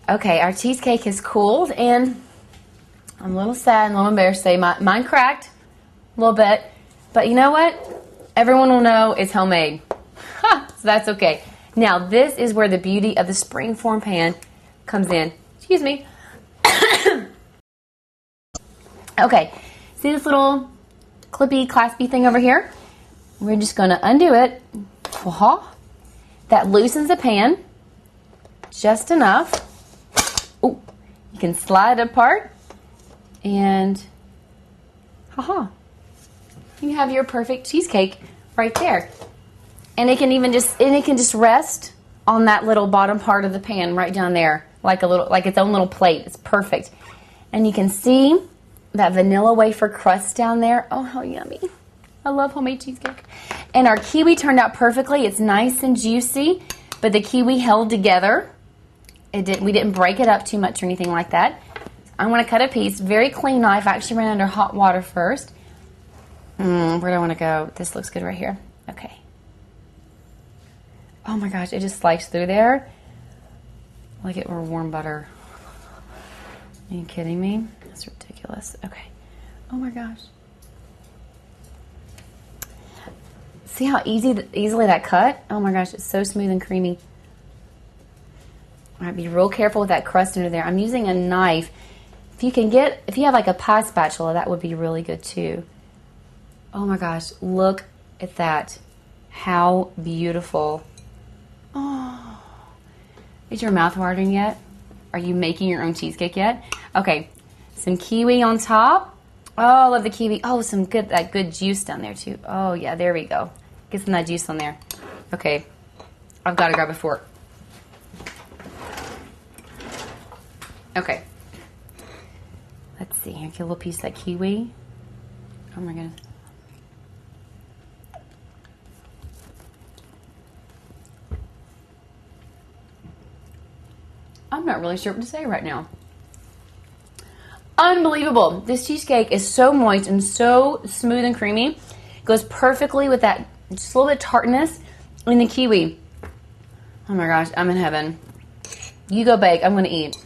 Okay, our cheesecake has cooled, and I'm a little sad and a little embarrassed to say mine cracked a little bit. But you know what? Everyone will know it's homemade. So that's okay. Now, this is where the beauty of the springform pan comes in. Excuse me. Okay, see this little clippy, claspy thing over here? We're just going to undo it. That loosens the pan just enough. Oh, you can slide it apart, and you have your perfect cheesecake right there. And it can just rest on that little bottom part of the pan right down there, like its own little plate. It's perfect. And you can see that vanilla wafer crust down there. Oh, how yummy. I love homemade cheesecake. And our kiwi turned out perfectly. It's nice and juicy, but the kiwi held together. We didn't break it up too much or anything like that. I'm going to cut a piece. Very clean knife. I actually ran under hot water first. Where do I want to go? This looks good right here. Okay. Oh my gosh, it just sliced through there like it were warm butter. Are you kidding me? That's ridiculous. Okay. Oh my gosh. See how easily that cut? Oh my gosh, it's so smooth and creamy. All right, be real careful with that crust under there. I'm using a knife. If you have like a pie spatula, that would be really good too. Oh my gosh, look at that. How beautiful. Oh, is your mouth watering yet? Are you making your own cheesecake yet? Okay, some kiwi on top. Oh, I love the kiwi. Oh, that good juice down there too. Oh yeah, there we go. Get some of that juice on there. Okay, I've got to grab a fork. Okay. Let's see. Here, get a little piece of that kiwi. Oh my goodness. I'm not really sure what to say right now. Unbelievable. This cheesecake is so moist and so smooth and creamy. It goes perfectly with that just a little bit of tartness in the kiwi. Oh my gosh, I'm in heaven. You go bake. I'm going to eat.